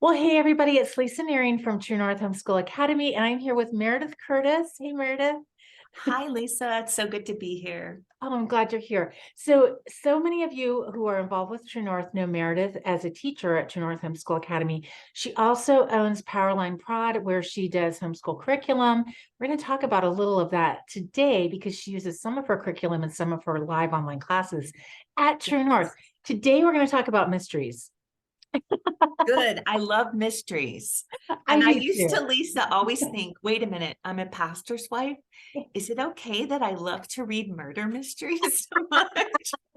Well, hey, everybody, it's Lisa Nearing from True North Homeschool Academy, and I'm here with Meredith Curtis. Hey, Meredith. Hi, Lisa. It's so good to be here. Oh, I'm glad you're here. So many of you who are involved with True North know Meredith as a teacher at True North Homeschool Academy. She also owns Powerline Prod, where she does homeschool curriculum. We're going to talk about a little of that today because she uses some of her curriculum and some of her live online classes at True North. Yes. Today, we're going to talk about mysteries. Good. I love mysteries. I And I do used too. to, Lisa, always think, wait a minute, I'm a pastor's wife. Is it okay that I love to read murder mysteries so much?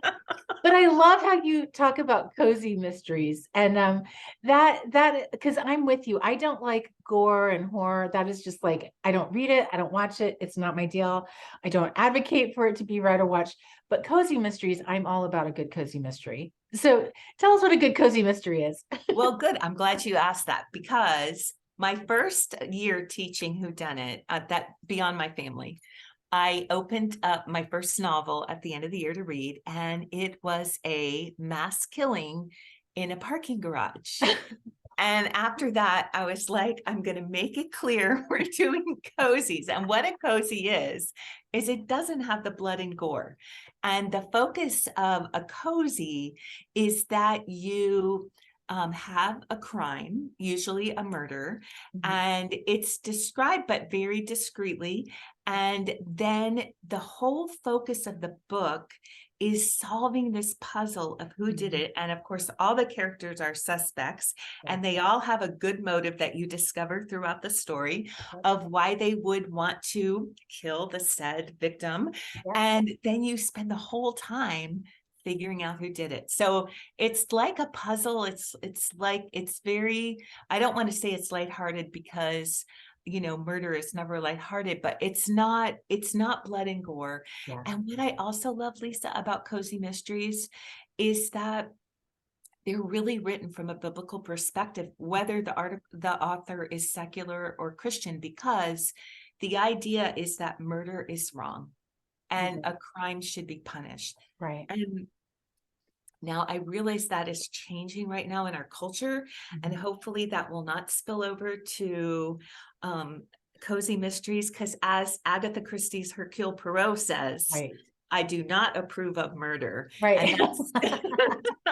But I love how you talk about cozy mysteries and that because I'm with you. I don't like gore and horror. That is just like I don't read it, I don't watch it. It's not my deal. I don't advocate for it to be read or watched. But cozy mysteries, I'm all about a good cozy mystery. So tell us what a good cozy mystery is. Well, good. I'm glad you asked that because my first year teaching whodunit, that Beyond My Family, I opened up my first novel at the end of the year to read, and it was a mass killing in a parking garage. And after that, I was like, I'm going to make it clear we're doing cozies. And what a cozy is it doesn't have the blood and gore. And the focus of a cozy is that you have a crime, usually a murder, and it's described, but very discreetly. And then the whole focus of the book is solving this puzzle of who did it. And of course, all the characters are suspects, and they all have a good motive that you discover throughout the story of why they would want to kill the said victim. And then you spend the whole time figuring out who did it. So it's like a puzzle. It's very, I don't want to say it's lighthearted because murder is never lighthearted, but it's not blood and gore. Yeah. And what I also love, Lisa, about cozy mysteries is that they're really written from a biblical perspective, whether the author is secular or Christian, because the idea is that murder is wrong and a crime should be punished. Right. And now I realize that is changing right now in our culture, and hopefully that will not spill over to cozy mysteries, because as Agatha Christie's Hercule Poirot says, Right. I do not approve of murder. Right. And that's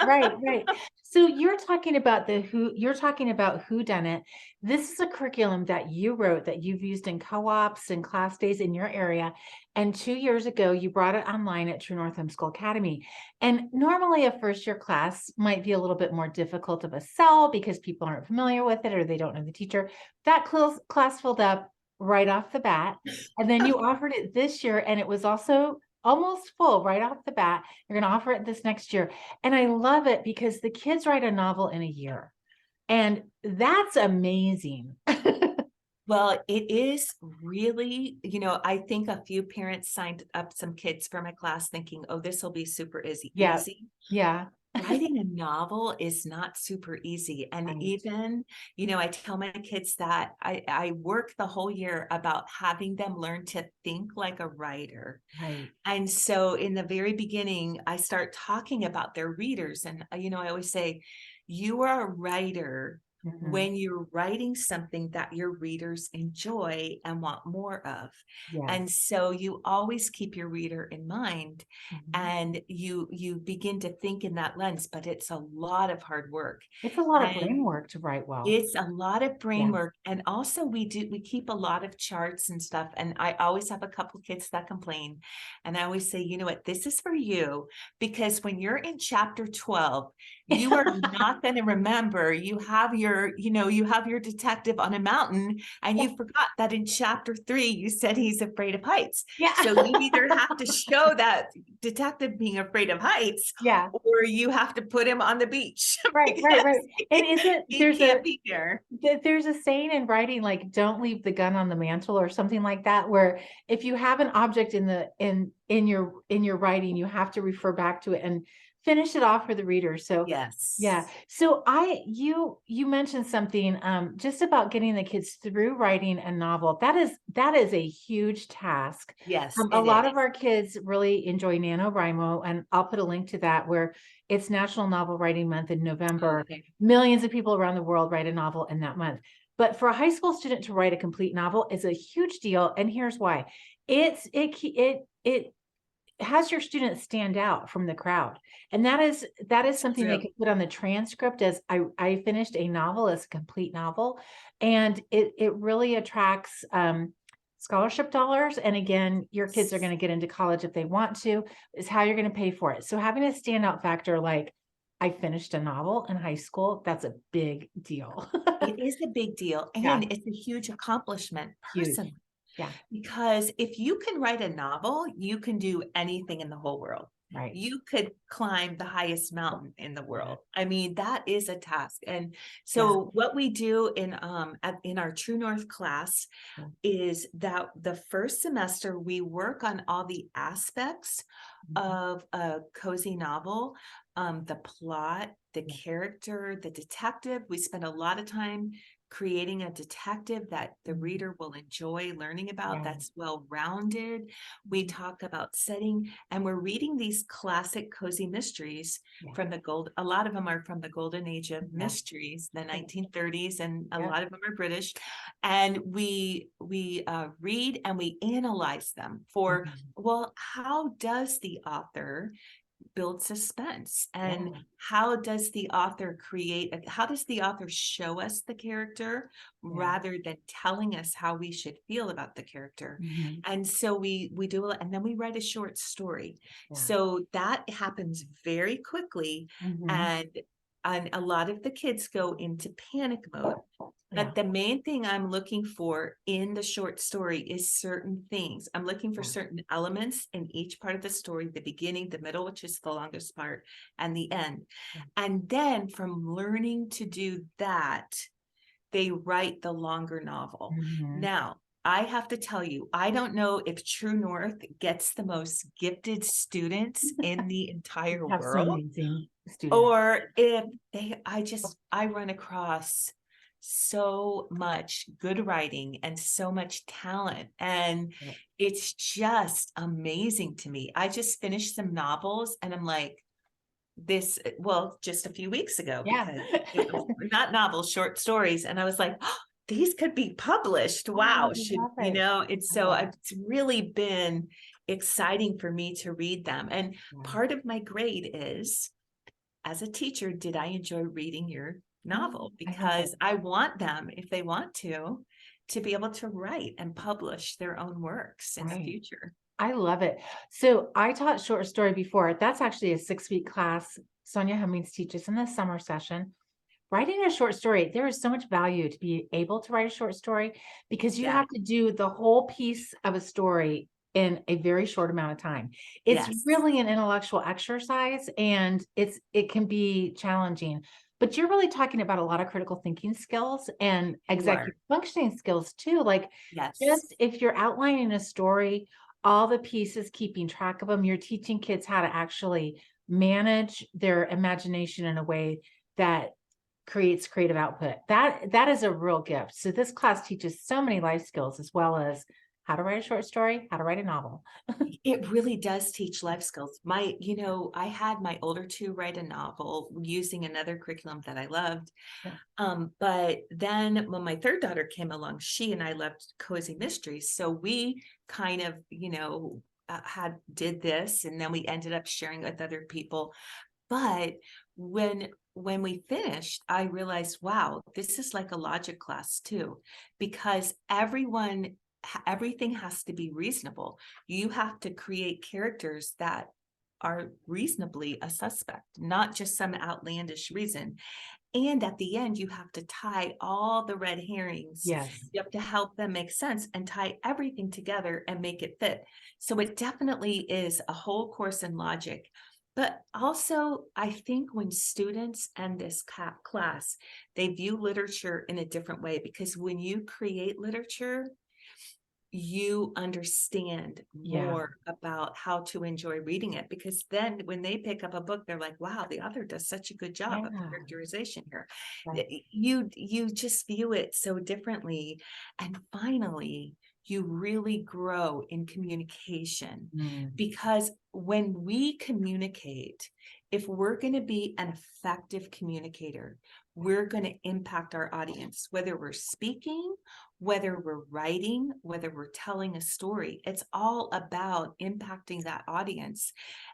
Right. So you're talking about whodunit. This is a curriculum that you wrote that you've used in co-ops and class days in your area. And 2 years ago, you brought it online at True North Homeschool Academy. And normally a first year class might be a little bit more difficult of a sell because people aren't familiar with it or they don't know the teacher. That class filled up right off the bat. And then you offered it this year, and it was also almost full right off the bat. You're going to offer it this next year. And I love it because the kids write a novel in a year. And that's amazing. well, it is really, I think a few parents signed up some kids for my class thinking, oh, this will be super easy. Yeah. Yeah. Writing a novel is not super easy. And Right. even, I tell my kids that I work the whole year about having them learn to think like a writer. Right. And so in the very beginning, I start talking about their readers. And, I always say, you are a writer when you're writing something that your readers enjoy and want more of. Yeah. And so you always keep your reader in mind, and you begin to think in that lens, but it's a lot of hard work. It's a lot of And brain work to write well. it's a lot of brain Yeah. work. And also we keep a lot of charts and stuff. And I always have a couple kids that complain. And I always say, you know what, this is for you, because when you're in chapter 12, you are not going to remember you have your detective on a mountain, and you forgot that in chapter 3, you said he's afraid of heights. Yeah. So you either have to show that detective being afraid of heights, Yeah. or you have to put him on the beach. Right. And isn't He can't be there. there's a saying in writing, like, don't leave the gun on the mantle or something like that, where if you have an object in your writing, you have to refer back to it and finish it off for the reader. So yeah. Yes. So you mentioned something just about getting the kids through writing a novel. That is a huge task. Yes, A it lot is. of our kids really enjoy NaNoWriMo, and I'll put a link to that where it's National Novel Writing Month in November. Okay. Millions of people around the world write a novel in that month. But for a high school student to write a complete novel is a huge deal, and here's why. It has your students stand out from the crowd. And that is something they True. can put on the transcript as I finished a novel as a complete novel. And it really attracts scholarship dollars. And again, your kids are going to get into college if they want to, is how you're going to pay for it. So having a standout factor like I finished a novel in high school, that's a big deal. It is a big deal, Yeah, and it's a huge accomplishment huge. personally. Yeah, Because if you can write a novel, you can do anything in the whole world. right. You could climb the highest mountain in the world. I mean, that is a task. And Yeah. so what we do in our True North class Yeah. is that the first semester we work on all the aspects of a cozy novel, the plot, the character, the detective. We spend a lot of time creating a detective that the reader will enjoy learning about, Yeah. that's well-rounded. We talk about setting, and we're reading these classic cozy mysteries from a lot of them are from the golden age of mysteries, the 1930s, and a lot of them are British. And we read and we analyze them for, well, how does the author build suspense, and how does the author how does the author show us the character rather than telling us how we should feel about the character? And so we do it, and then we write a short story. So that happens very quickly, and a lot of the kids go into panic mode. But the main thing I'm looking for in the short story is certain things. I'm looking for certain elements in each part of the story, the beginning, the middle, which is the longest part, and the end. And then from learning to do that, they write the longer novel. Now, I have to tell you, I don't know if True North gets the most gifted students in the entire Have some world, amazing students. or if I run across so much good writing and so much talent, and it's just amazing to me. I just finished some novels, and I'm like, just a few weeks ago, because it was not novels, short stories, and I was like, oh, these could be published. Wow, it's really been exciting for me to read them. And part of my grade is, as a teacher, did I enjoy reading your novel? Because I want them, if they want to be able to write and publish their own works in the future. I love it. So I taught short story before. That's actually a 6-week class. Sonia Hummings teaches in the summer session. Writing a short story, there is so much value to be able to write a short story, because you have to do the whole piece of a story in a very short amount of time. It's really an intellectual exercise, and it can be challenging. But you're really talking about a lot of critical thinking skills and executive functioning skills too. Like, just if you're outlining a story, all the pieces, keeping track of them, you're teaching kids how to actually manage their imagination in a way that creates creative output. That is a real gift. So this class teaches so many life skills, as well as how to write a short story, how to write a novel. It really does teach life skills. I had my older two write a novel using another curriculum that I loved. But then when my third daughter came along, she and I loved cozy mysteries. So we kind of, did this, and then we ended up sharing with other people. But when we finished, I realized, wow, this is like a logic class too, because everything has to be reasonable. You have to create characters that are reasonably a suspect, not just some outlandish reason. And at the end, you have to tie all the red herrings. You have to help them make sense and tie everything together and make it fit. So it definitely is a whole course in logic. But also, I think when students end this class, they view literature in a different way, because when you create literature, you understand Yeah. more about how to enjoy reading it, because then when they pick up a book, they're like, wow, the author does such a good job of Yeah. characterization here. Right. You just view it so differently. And finally, you really grow in communication, Mm. because when we communicate, if we're going to be an effective communicator, we're going to impact our audience, whether we're speaking, whether we're writing, whether we're telling a story. It's all about impacting that audience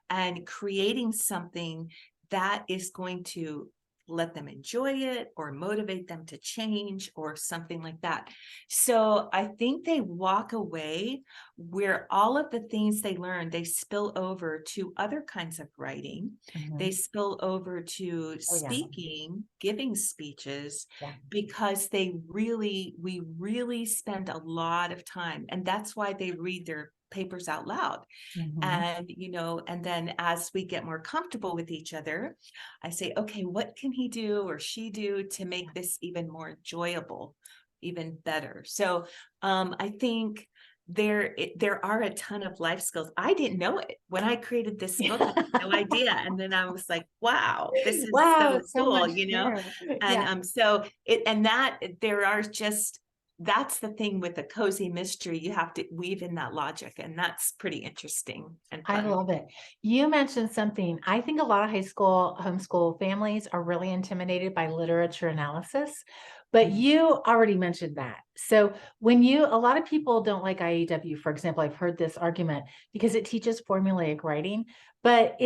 and creating something that is going to let them enjoy it or motivate them to change or something like that. So I think they walk away where all of the things they learn, they spill over to other kinds of writing. They Mhm. spill over to Oh, yeah. speaking, giving speeches, Yeah. because we really spend a lot of time, and that's why they read their papers out loud. Mhm. And, and then as we get more comfortable with each other, I say, okay, what can he do or she do to make this even more enjoyable, even better? So I think there are a ton of life skills. I didn't know it when I created this book. I had no idea. And then I was like, wow, this is Wow, so so cool, much there. And Yeah. so it and that there are just that's the thing with a cozy mystery. You have to weave in that logic, and that's pretty interesting and I fun. love it. You mentioned something. I think a lot of high school homeschool families are really intimidated by literature analysis, but Mhm. you already mentioned that. So a lot of people don't like IEW, for example, I've heard this argument because it teaches formulaic writing, but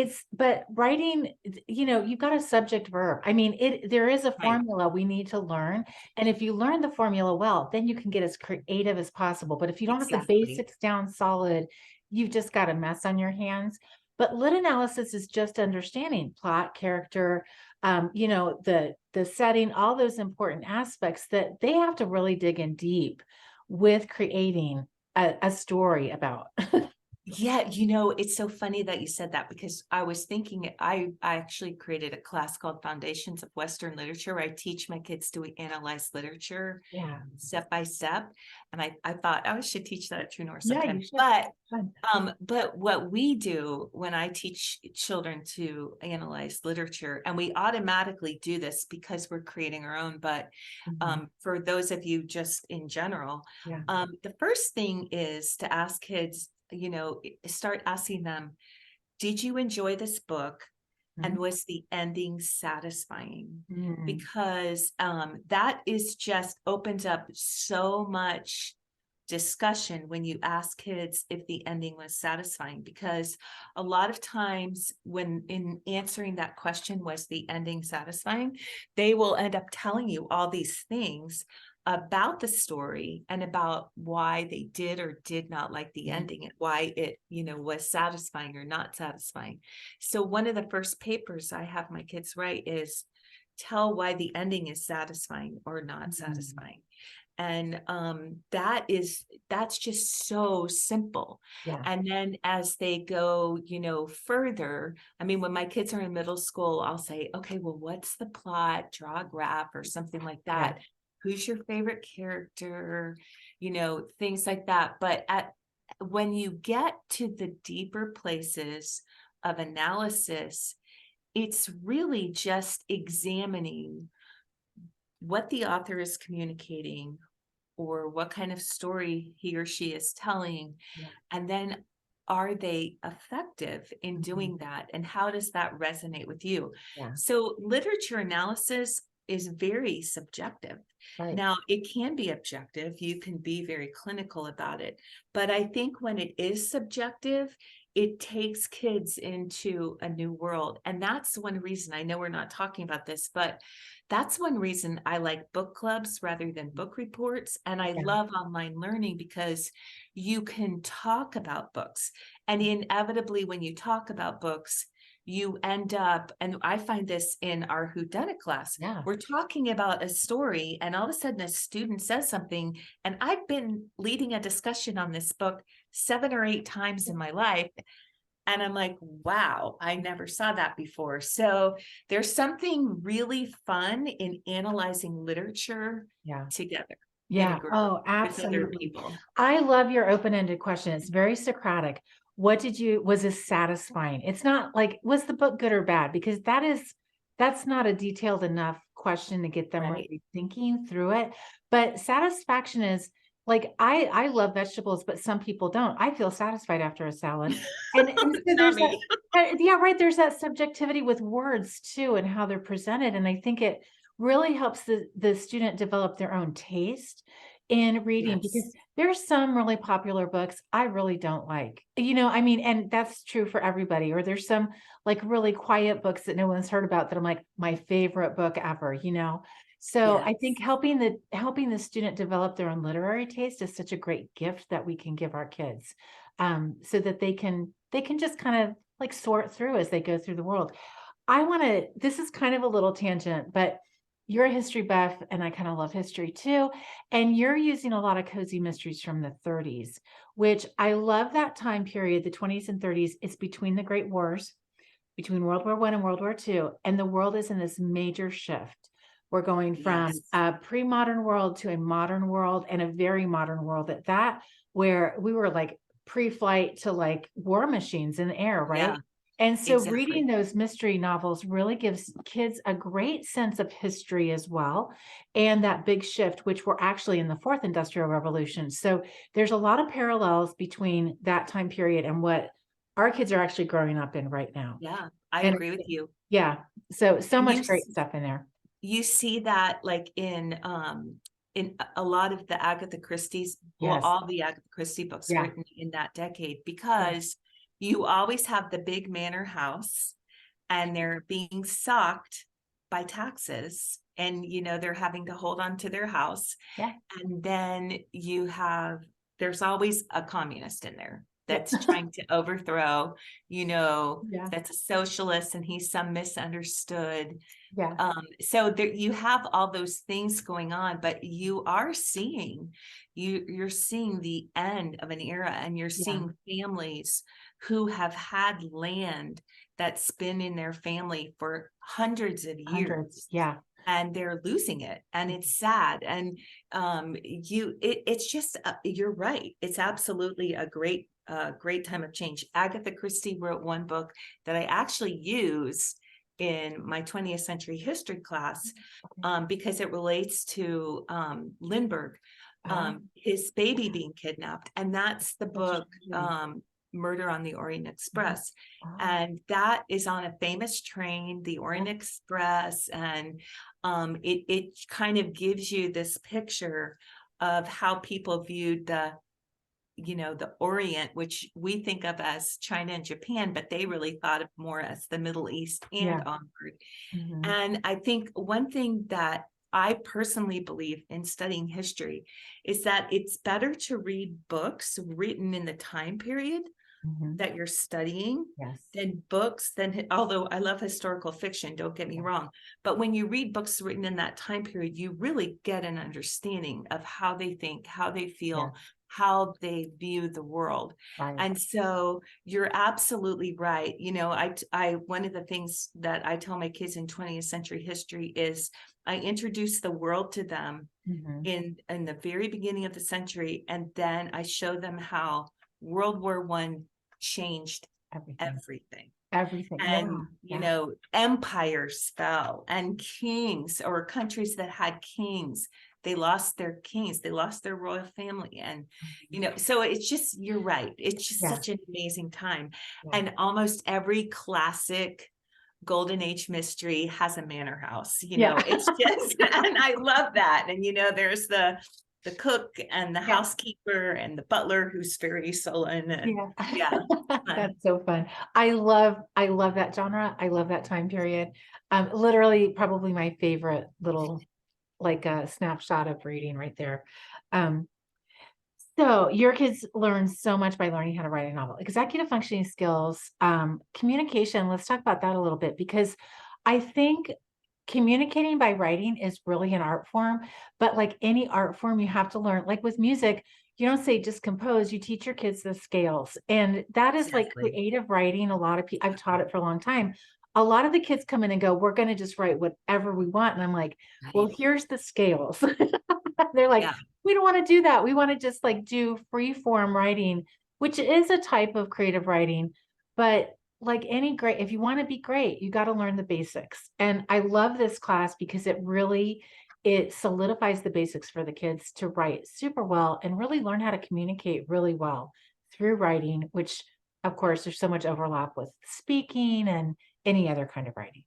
writing, you've got a subject verb. I mean, there is a Right. formula we need to learn. And if you learn the formula well, then you can get as creative as possible. But if you don't have the Exactly. basics down solid, you've just got a mess on your hands. But lit analysis is just understanding plot, character, the setting, all those important aspects that they have to really dig in deep with creating a story about. Yeah, it's so funny that you said that, because I was thinking I actually created a class called Foundations of Western Literature, where I teach my kids to analyze literature Yeah. step by step. And I thought I should teach that at True North Yeah, sometime. you should. Fun. But what we do when I teach children to analyze literature, and we automatically do this because we're creating our own, but Mhm. for those of you just in general, Yeah. the first thing is to ask kids, start asking them, did you enjoy this book? And Mhm. was the ending satisfying? Mm. Because that is just opens up so much discussion when you ask kids if the ending was satisfying, because a lot of times when in answering that question, was the ending satisfying, they will end up telling you all these things about the story and about why they did or did not like the Mm. ending, and why it was satisfying or not satisfying. So one of the first papers I have my kids write is tell why the ending is satisfying or not Mm. satisfying. And that's just so simple. Yeah. And then as they go further, I mean, when my kids are in middle school, I'll say, okay, well, what's the plot? Draw a graph or something like Yeah. that. Who's your favorite character? Things like that. But when you get to the deeper places of analysis, it's really just examining what the author is communicating, or what kind of story he or she is telling. Yeah. And then, are they effective in Mhm. doing that? And how does that resonate with you? Yeah. So, literature analysis is very subjective. Right. Now, it can be objective, you can be very clinical about it. But I think when it is subjective, it takes kids into a new world. And that's one reason, I know we're not talking about this, but that's one reason I like book clubs rather than book reports. And I Yeah. love online learning, because you can talk about books. And inevitably, when you talk about books, you end up, and I find this in our whodunit class, Yeah. we're talking about a story, and all of a sudden a student says something. And I've been leading a discussion on this book 7 or 8 times in my life. And I'm like, wow, I never saw that before. So there's something really fun in analyzing literature Yeah. together. in a Yeah. group Oh, with other absolutely. people. I love your open-ended question. It's very Socratic. Was this satisfying? It's not like, was the book good or bad? Because that's not a detailed enough question to get them Right. really thinking through it. But satisfaction is like, I love vegetables, but some people don't. I feel satisfied after a salad. And so Not there's that, me. yeah, right. There's that subjectivity with words too, and how they're presented. And I think it really helps the student develop their own taste in reading, because Yes. there's some really popular books I really don't like. I mean, and that's true for everybody. Or there's some like really quiet books that no one's heard about that I'm like, my favorite book ever. So I think Yes. helping the student develop their own literary taste is such a great gift that we can give our kids, so that they can just kind of like sort through as they go through the world. This is kind of a little tangent, but you're a history buff and I kind of love history too. And you're using a lot of cozy mysteries from the 30s, which I love that time period, the 20s and 30s. It's between the great wars, between World War I and World War II. And the world is in this major shift. We're going from Yes. a pre-modern world to a modern world, and a very modern world at that, where we were like pre-flight to like war machines in the air, right? Yeah, And so reading exactly. those mystery novels really gives kids a great sense of history as well. And that big shift, which we're actually in the fourth industrial revolution. So there's a lot of parallels between that time period and what our kids are actually growing up in right now. Yeah, I And agree with you. yeah, so And much great stuff in there. you see that like in a lot of the Agatha Christie's, well, Yes. all the Agatha Christie books Yeah. written in that decade, Yeah. because you always have the big manor house and they're being socked by taxes, and they're having to hold on to their house. Yeah. And then there's always a communist in there Yeah. that's trying to overthrow, Yeah. that's a socialist and he's some misunderstood. Yeah. So there you have all those things going on, but you're seeing the end of an era, and you're Yeah. seeing families who have had land that's been in their family for hundreds of Hundreds. years, Yeah. and they're losing it, and it's sad. And it's just you're right, it's absolutely a great time of change. Agatha Christie wrote one book that I actually use in my 20th century history class, because it relates to Lindbergh, Oh, his baby being kidnapped, and that's the such a book, tragedy. Murder on the Orient Mhm. Express. Oh, And that is on a famous train, the yeah. Orient Express. And it kind of gives you this picture of how people viewed the Orient, which we think of as China and Japan, but they really thought of more as the Middle East and Yeah. onward. Mhm. And I think one thing that I personally believe in studying history is that it's better to read books written in the time period Mhm. that you're studying Yes. although I love historical fiction, don't get me Yeah. wrong, but when you read books written in that time period, you really get an understanding of how they think, how they Yeah. feel, how they view the world. Right. And so you're absolutely right. I one of the things that I tell my kids in 20th century history is I introduce the world to them Mhm. in the very beginning of the century, and then I show them how World War One changed Everything. everything. Everything. Yeah. And Yeah. empires fell, and kings, or countries that had kings, they lost their kings, they lost their royal family. And Mhm. so it's just, you're right, it's just Yeah. such an amazing time. Yeah. And almost every classic golden age mystery has a manor house. Yeah. It's just and I love that. And there's the cook and the Yeah. housekeeper and the butler who's very sullen. And Yeah. yeah, fun. That's so fun. I love that genre. I love that time period. Literally probably my favorite little like a snapshot of reading right there. Um, so your kids learn so much by learning how to write a novel. Executive functioning skills, communication. Let's talk about that a little bit, because I think communicating by writing is really an art form, but like any art form, you have to learn. Like with music, you don't say just compose, you teach your kids the scales. And that is like Exactly. creative writing. A lot of people, I've taught it for a long time. A lot of the kids come in and go, we're going to just write whatever we want. And I'm like, well, Right. here's the scales. They're like, Yeah. we don't want to do that. We want to just like do free form writing, which is a type of creative writing. But like any great, if you want to be great, you got to learn the basics. And I love this class because it solidifies the basics for the kids to write super well and really learn how to communicate really well through writing, which of course there's so much overlap with speaking and any other kind of writing.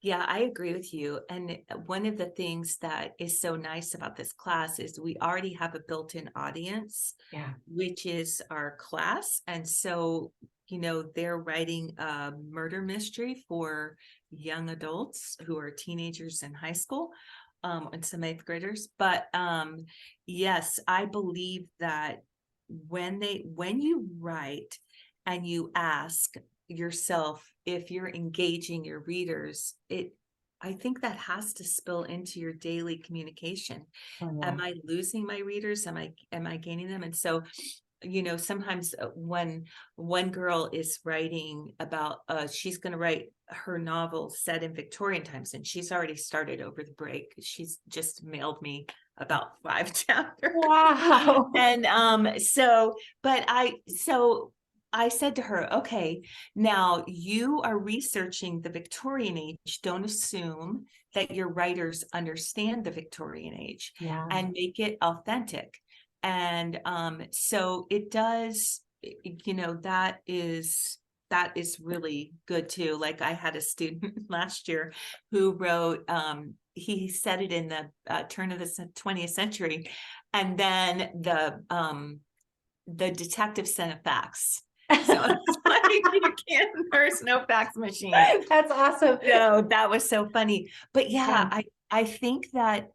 Yeah, I agree with you. And one of the things that is so nice about this class is we already have a built-in audience, Yeah. which is our class. And so, they're writing a murder mystery for young adults who are teenagers in high school, and some eighth graders. But yes, I believe that when you write and you ask yourself if you're engaging your readers, I think that has to spill into your daily communication. Oh, yeah. Am I losing my readers? Am I gaining them? And so, sometimes when one girl is writing about she's going to write her novel set in Victorian times, and she's already started over the break. She's just mailed me about 5 chapters. Wow. And I said to her, okay, now you are researching the Victorian age. Don't assume that your writers understand the Victorian age, Yeah. and make it authentic. And so it does, that is really good too. Like I had a student last year who wrote, he said it in the turn of the 20th century, and then the detective sent a fax. So it's like there's no fax machine. That's awesome. So that was so funny. But yeah, Yeah. I think that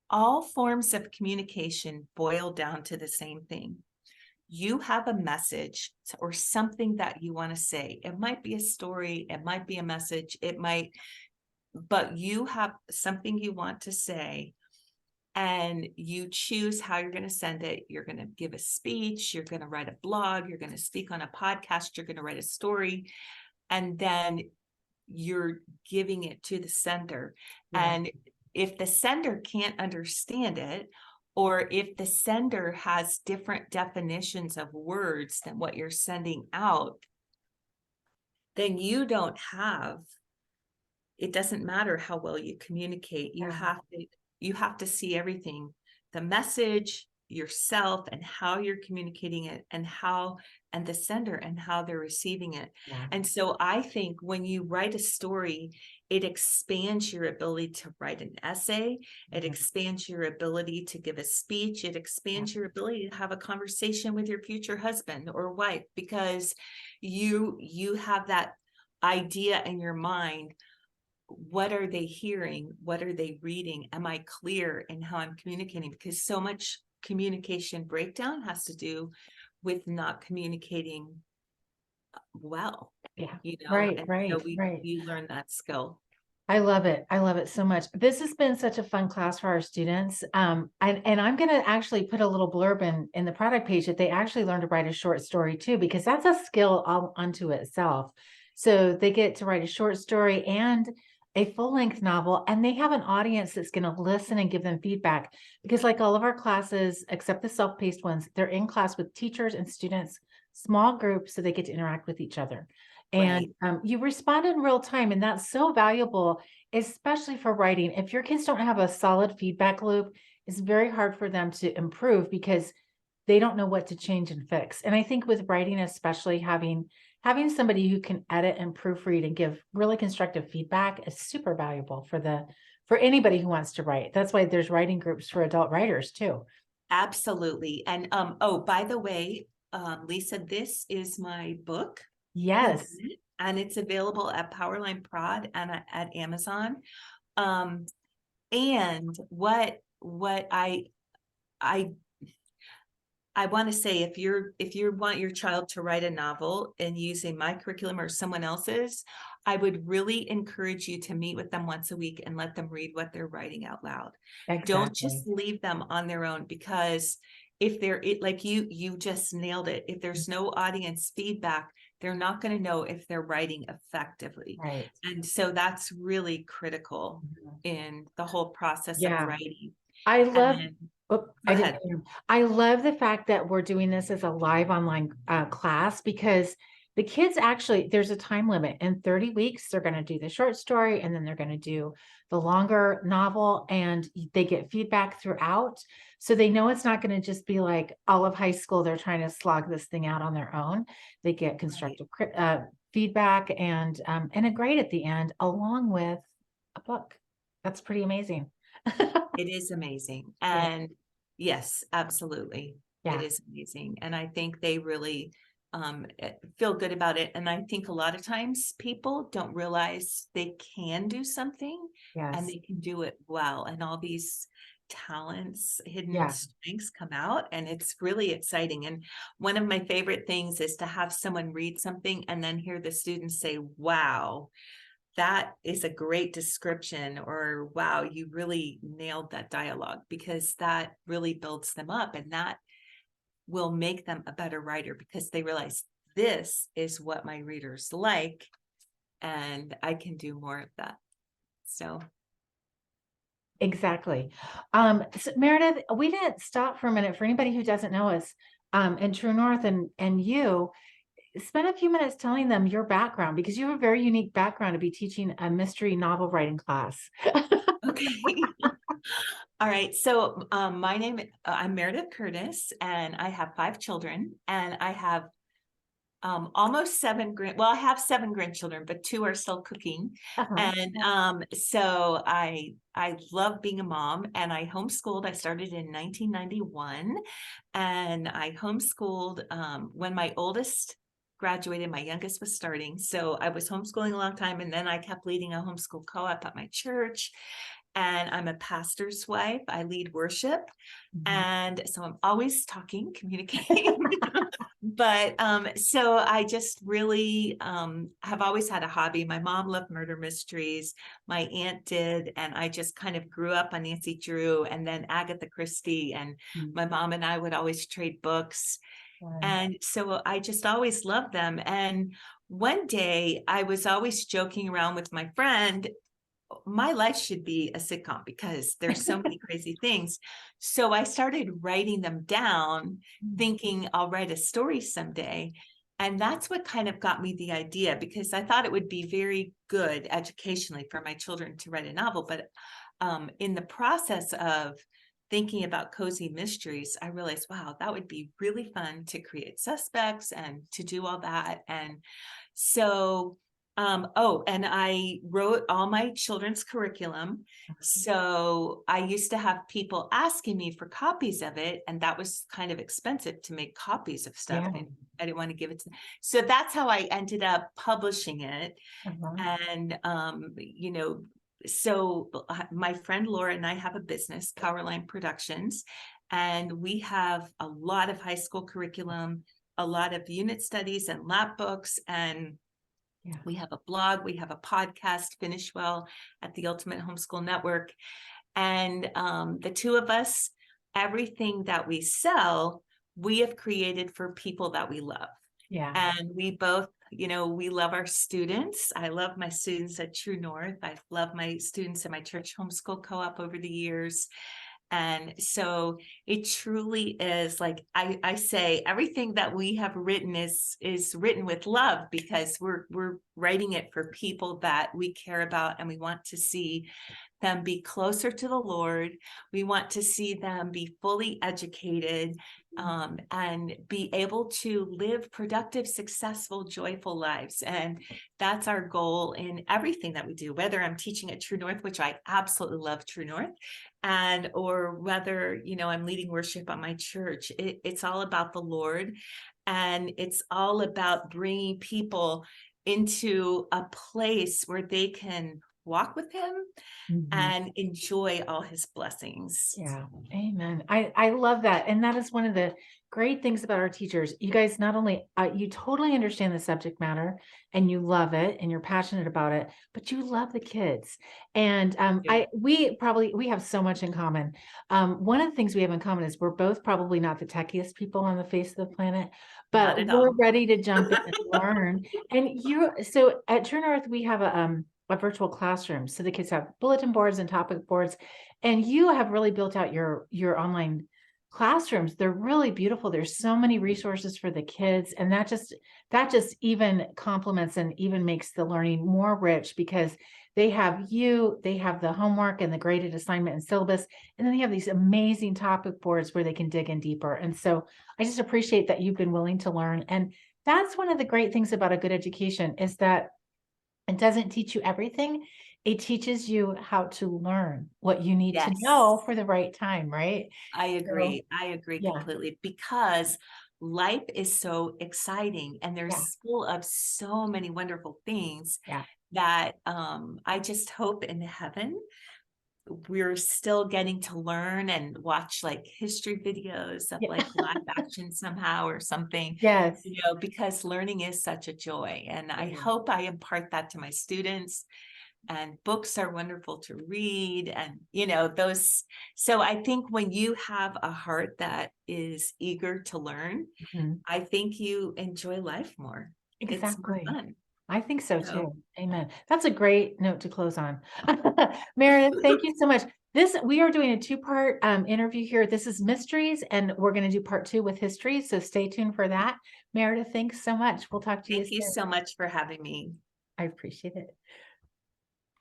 all forms of communication boil down to the same thing. You have a message or something that you want to say. It might be a story, it might be a message, but you have something you want to say, and you choose how you're going to send it. You're going to give a speech, you're going to write a blog, you're going to speak on a podcast, you're going to write a story, and then you're giving it to the sender. Yeah. And if the sender can't understand it, or if the sender has different definitions of words than what you're sending out, then it doesn't matter how well you communicate. Yeah. You have to see everything, the message, yourself, and how you're communicating it, and the sender and how they're receiving it. Yeah. And so I think when you write a story, it expands your ability to write an essay. It Mhm. expands your ability to give a speech. It expands your ability to have a conversation with your future husband or wife, because you have that idea in your mind. What are they hearing? What are they reading? Am I clear in how I'm communicating? Because so much communication breakdown has to do with not communicating well, Yeah. and Right. so we learn that skill. I love it. I love it so much. This has been such a fun class for our students. And I'm going to actually put a little blurb in the product page that they actually learn to write a short story too, because that's a skill all unto itself. So they get to write a short story and a full-length novel, and they have an audience that's going to listen and give them feedback, because like all of our classes, except the self-paced ones, they're in class with teachers and students, small groups, so they get to interact with each other. And Right. you respond in real time, and that's so valuable, especially for writing. If your kids don't have a solid feedback loop, it's very hard for them to improve because they don't know what to change and fix. And I think with writing, especially having somebody who can edit and proofread and give really constructive feedback is super valuable for anybody who wants to write. That's why there's writing groups for adult writers too. Absolutely. And oh, by the way, Lisa, this is my book, Who Done Yes. It? And it's available at Powerline Prod and at Amazon. And what I want to say, if you want your child to write a novel and using my curriculum or someone else's, I would really encourage you to meet with them once a week and let them read what they're writing out loud. Don't Exactly. just leave them on their own, because if like you just nailed it. If there's no audience feedback, they're not going to know if they're writing effectively. Right. And so that's really critical Mhm. in the whole process of Yeah. writing. I love And Oh, Go I didn't ahead. hear him. I love the fact that we're doing this as a live online class because the kids actually, there's a time limit. In 30 weeks, they're going to do the short story and then they're going to do the longer novel, and they get feedback throughout. So they know it's not going to just be like all of high school, they're trying to slog this thing out on their own. They get Right. constructive feedback and a grade at the end, along with a book. That's pretty amazing. It is amazing. Yeah. And yes, absolutely. It Yeah. is amazing. And I think they really feel good about it. And I think a lot of times people don't realize they can do something and Yes. they can do it well. And all these talents, hidden Yeah. strengths come out, and it's really exciting. And one of my favorite things is to have someone read something and then hear the students say, wow, that is a great description, or wow, you really nailed that dialogue, because that really builds them up, and that will make them a better writer because they realize this is what my readers like and I can do more of that. So Exactly. So Meredith, we didn't stop for a minute. For anybody who doesn't know us, in True North, and you spend a few minutes telling them your background, because you have a very unique background to be teaching a mystery novel writing class. okay. All right. So my name, I'm Meredith Curtis, and I have 5 children, and I have almost well, I have 7 grandchildren, but 2 are still cooking. Uh-huh. And so I love being a mom, and I homeschooled. I started in 1991, and I homeschooled when my oldest graduated, my youngest was starting. So I was homeschooling a long time, and then I kept leading a homeschool co-op at my church. And I'm a pastor's wife. I lead worship. Mhm. And so I'm always talking, communicating. But so I just really have always had a hobby. My mom loved murder mysteries. My aunt did. And I just kind of grew up on Nancy Drew and then Agatha Christie. And Mm. my mom and I would always trade books. Fun. And so I just always loved them. And one day I was always joking around with my friend, my life should be a sitcom because there's so many crazy things. So I started writing them down, Mm. thinking I'll write a story someday. And that's what kind of got me the idea, because I thought it would be very good educationally for my children to write a novel. But in the process of thinking about cozy mysteries, I realized, wow, that would be really fun to create suspects and to do all that. And so oh, and I wrote all my children's curriculum. So I used to have people asking me for copies of it, and that was kind of expensive to make copies of stuff. Yeah. And I didn't want to give it to them. So that's how I ended up publishing it. Uh-huh. And so my friend Laura and I have a business, Powerline Productions, and we have a lot of high school curriculum, a lot of unit studies and lab books, and Yeah. we have a blog, we have a podcast, Finish Well, at the Ultimate Homeschool Network. And the two of us, everything that we sell, we have created for people that we love. Yeah. And we both, we love our students. I love my students at True North. I've loved my students in my church homeschool co-op over the years. And so it truly is, like I say, everything that we have written is written with love, because we're writing it for people that we care about, and we want to see them be closer to the Lord. We want to see them be fully educated, and be able to live productive, successful, joyful lives. And that's our goal in everything that we do, whether I'm teaching at True North, which I absolutely love True North, and or whether I'm leading worship at my church. It's all about the Lord, and it's all about bringing people into a place where they can walk with him Mhm. and enjoy all his blessings. Yeah. Amen. I love that. And that is one of the great things about our teachers. You guys not only you totally understand the subject matter and you love it and you're passionate about it, but you love the kids. And Yeah. we have so much in common. One of the things we have in common is we're both probably not the techiest people on the face of the planet, Not but at we're all. ready to jump in and learn. And so at True North, we have a virtual classroom. So the kids have bulletin boards and topic boards, and you have really built out your online classrooms. They're really beautiful. There's so many resources for the kids, and that just even complements and even makes the learning more rich because they have they have the homework and the graded assignment and syllabus, and then they have these amazing topic boards where they can dig in deeper. And so I just appreciate that you've been willing to learn. And that's one of the great things about a good education is that it doesn't teach you everything. It teaches you how to learn what you need to know Yes. for the right time, right? I So, agree. I agree yeah, completely because life is so exciting and yeah, there's full of so many wonderful things yeah, that I just hope in heaven we're still getting to learn and watch like history videos of yeah. like live action somehow or something, Yes. because learning is such a joy. And I Yeah. hope I impart that to my students, and books are wonderful to read and those. So I think when you have a heart that is eager to learn, Mhm. I think you enjoy life more. It's more Exactly. fun. I think so So too. Amen. That's a great note to close on. Meredith, thank you so much. We are doing a two-part interview here. This is mysteries, and we're going to do part two with history. So stay tuned for that. Meredith, thanks so much. We'll talk to you thank you soon. so much for having me. I appreciate it.